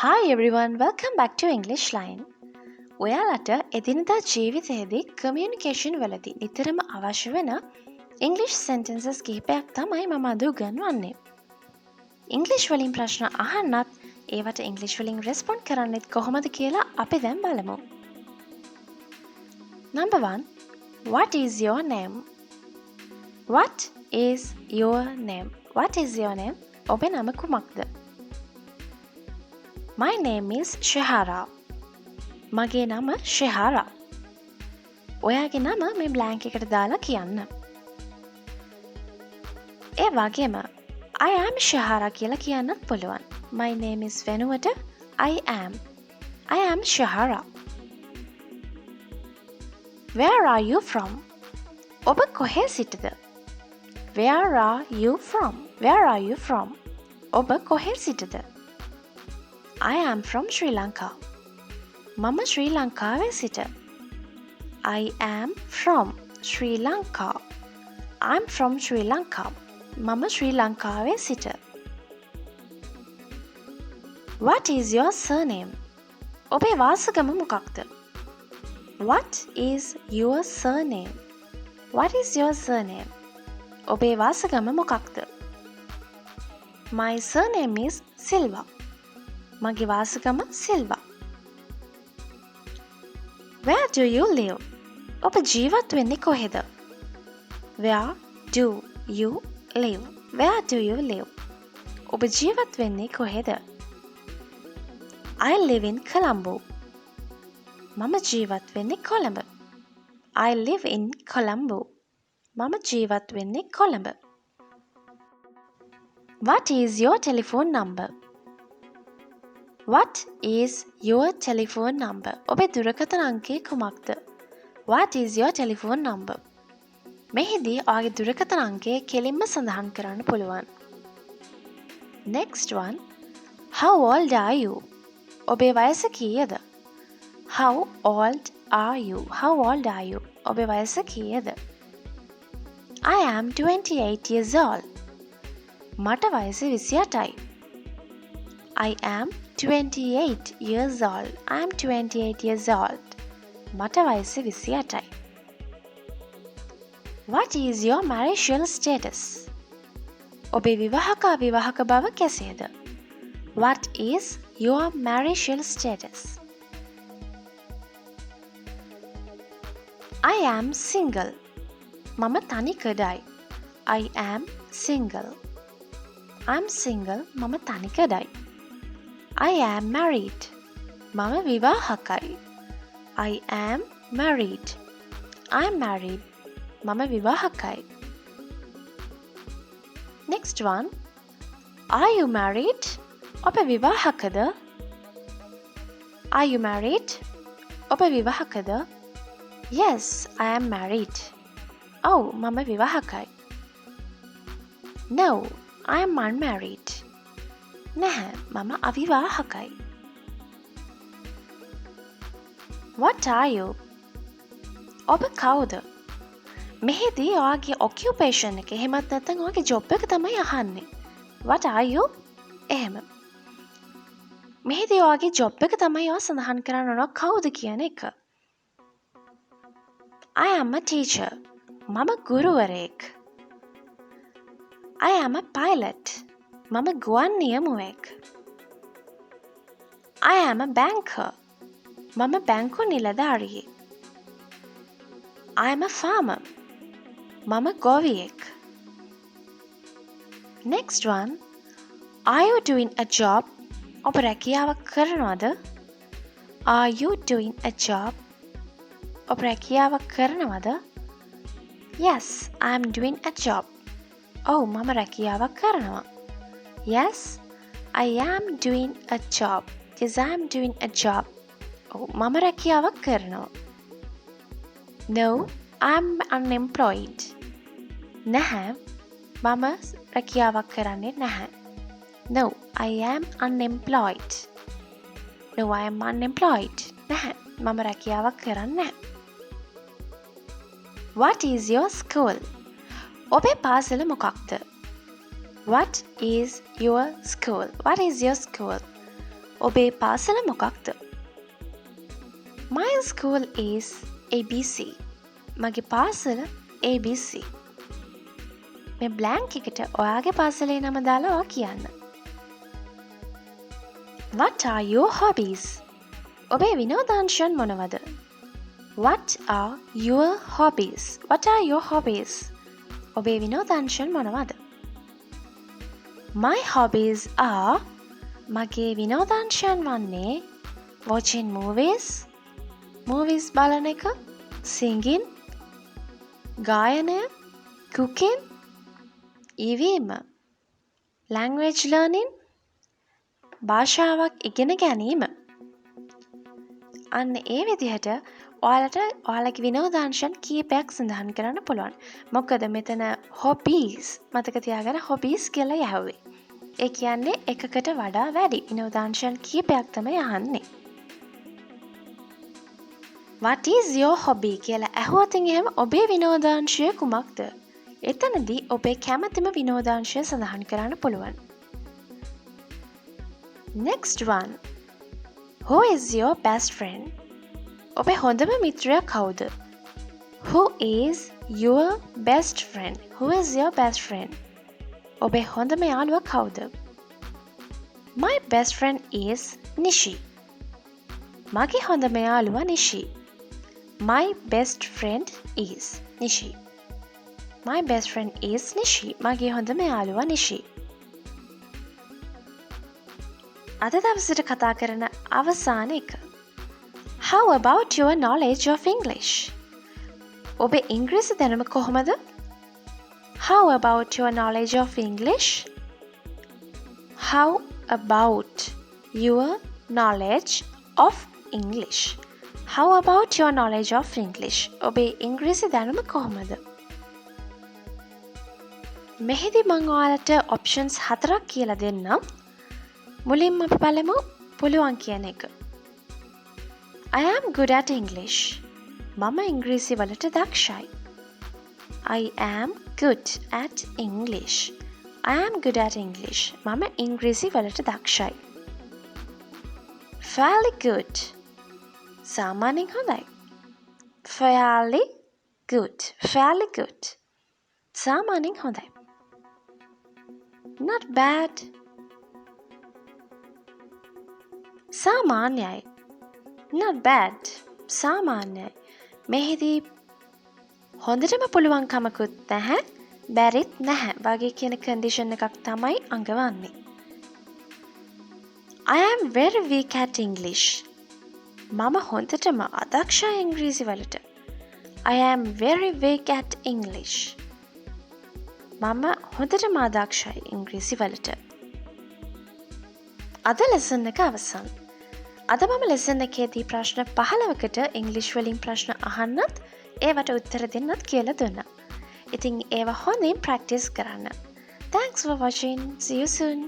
Hi everyone, welcome back to English Line. ඔයාලට එදිනදා ජීවිතයේදී කමියුනිකේෂන් වලදී නිතරම අවශ්‍ය වෙන English sentences කිහිපයක් තමයි මම අද උගන්වන්නේ. English වලින් ප්‍රශ්න අහන්නත් ඒවට English වලින් respond කරන්නෙත් කොහොමද කියලා අපි දැන් බලමු. Number 1. What is your name? What is your name? What is your name? ඔබේ නම කුමක්ද? My name is Shahara. මගේ නම ශෙහාරා. ඔයාගේ නම මේ බ්ලැන්ක් එකට දාලා කියන්න. ඒ වගේම I am Shahara කියලා කියන්නත් පුළුවන්. My name is වෙනුවට I am Shahara. Where are you from? ඔබ කොහේ සිටද? Where are you from? Where are you from? ඔබ කොහේ සිටද? I am from Sri Lanka. මම ශ්‍රී ලංකාවේ සිට. I am from Sri Lanka. I'm from Sri Lanka. මම ශ්‍රී ලංකාවේ සිට. What is your surname? ඔබේ වාසගම මොකක්ද? What is your surname? What is your surname? ඔබේ වාසගම මොකක්ද? My surname is Silva. මගේ වාසගම Silva. Where do you live? ඔබ ජීවත් වෙන්නේ කොහෙද? Where do you live? Where do you live? ඔබ ජීවත් වෙන්නේ කොහෙද? I live in Colombo. මම ජීවත් වෙන්නේ Colombo. I live in Colombo. මම ජීවත් වෙන්නේ Colombo. What is your telephone number? What is your telephone number? ඔබේ දුරකථන අංකය කුමක්ද? What is your telephone number? මෙහිදී ඔයාගේ දුරකථන අංකය කෙලින්ම සඳහන් කරන්න පුළුවන්. Next one. How old are you? ඔබේ වයස කීයද? How old are you? How old are you? ඔබේ වයස කීයද? I am 28 years old. මට වයස 28යි. I am 28 years old. I am 28 years old. මට වයස 28යි. What is your marital status? ඔබේ විවාහක අවිවාහක බව කෙසේද? What is your marital status? I am single. මම තනිකඩයි. I am single. I'm single. මම තනිකඩයි. I am married. මම විවාහකයි. I am married. I'm married. මම විවාහකයි. Next one. Are you married? ඔබ විවාහකද? Are you married? ඔබ විවාහකද? Yes, I am married. ඔව්, මම විවාහකයි. No, I am unmarried. නැහැ, මම අවිවාහකයි. What are you? ඔබ කවුද? මෙහිදී ඔයාගේ occupation එක එහෙමත් නැත්නම් ඔයාගේ job එක තමයි අහන්නේ. What are you? එහෙම. මෙහිදී ඔයාගේ job එක තමයි ඔයා සඳහන් කරන්න ඕන කවුද කියන එක. I am a teacher. මම ගුරුවරයෙක්. I am a pilot. මම ගුවන් නියමුවෙක්. I am a banker. මම බැංකු නිලධාරියෙක්. I am a farmer. මම ගොවියෙක්. Next one. Are you doing a job? ඔබ රැකියාවක් කරනවද? Are you doing a job? ඔබ රැකියාවක් කරනවද? Yes, I am doing a job. ඔව්, මම රැකියාවක් කරනවා. Yes, I am doing a job. Yes, I am doing a job. ඔව්, මම රැකියාවක් කරනවා. No, I am unemployed. නැහැ, මම රැකියාවක් කරන්නේ නැහැ. No, I am unemployed. No, I am unemployed. නැහැ, මම රැකියාවක් කරන්නේ නැහැ. What is your school? ඔබේ පාසල මොකක්ද? What is your school? What is your school? ඔබේ පාසල මොකක්ද? My school is ABC. මගේ පාසල ABC. මේ බ්ලැන්ක් එකට ඔයාගේ පාසලේ නම දාලා ඔයා කියන්න. What are your hobbies? ඔබේ විනෝදාංශයන් මොනවද? What are your hobbies? What are your hobbies? ඔබේ විනෝදාංශයන් මොනවද? My hobbies are මගේ විනෝදාංශයන් වන්නේ watching movies බලන එක, singing, ගායනය, cooking, ඉවීම, language learning, භාෂාවක් ඉගෙන ගැනීම. අන්න ඒ විදිහට ඔයාලට ඔයාලගේ විනෝදාංශයන් කීපයක් සඳහන් කරන්න පුළුවන්. මොකද මෙතන hobbies මතක තියාගන්න hobbies කියලා යහුවේ. ඒ කියන්නේ එකකට වඩා වැඩි විනෝදාංශයන් කීපයක් තමයි අහන්නේ. What is your hobby කියලා ඇහුවොතින් එහෙම ඔබේ විනෝදාංශය කුමක්ද? එතනදී ඔබේ කැමතිම විනෝදාංශය සඳහන් කරන්න පුළුවන්. Next one. Who is your best friend? ඔබේ හොඳම මිත්‍රයා කවුද? Who is your best friend? Who is your best friend? ඔබේ හොඳම යාළුවා කවුද? My best friend is Nishi. මගේ හොඳම යාළුවා Nishi. My best friend is Nishi. My best friend is Nishi. මගේ හොඳම යාළුවා Nishi. අද දවසට කතා කරන අවසාන එක. How about your knowledge of English? ඔබේ ඉංග්‍රීසි දැනුම කොහොමද? How about your knowledge of English? How about your knowledge of English? How about your knowledge of English? ඔබේ ඉංග්‍රීසි දැනුම කොහොමද? මෙහිදී මම ඔයාලට options 4ක් කියලා දෙන්නම්. මුලින්ම අපි බලමු පුළුවන් කියන එක. I am good at English. මම ඉංග්‍රීසි වලට දක්ෂයි. I am good at English. I am good at English. මම ඉංග්‍රීසි වලට දක්ෂයි. Fairly good. සාමාන්‍යයෙන් හොඳයි. Fairly good. Fairly good. සාමාන්‍යයෙන් හොඳයි. Not bad. සාමාන්‍යයි. Not bad. සාමාන්‍යයි. මෙහිදී හොඳටම පුළුවන් කමකුත් නැහැ, බැරිත් නැහැ වගේ කියන කන්ඩිෂන් එකක් තමයි අඟවන්නේ. I am very weak at English. මම හොඳටම අදක්ෂයි ඉංග්‍රීසි වලට. I am very weak at English. මම හොඳටම අදක්ෂයි ඉංග්‍රීසි වලට. අද ලෙසන් එක අවසන්. අද මම ලෙසන් එකේදී ප්‍රශ්න 15කට ඉංග්‍රීසි වලින් ප්‍රශ්න අහන්නත් ඒවට උත්තර දෙන්නත් කියලා දුන්නා. ඉතින් ඒවා හොඳින් ප්‍රැක්ටිස් කරන්න. Thanks for watching. See you soon.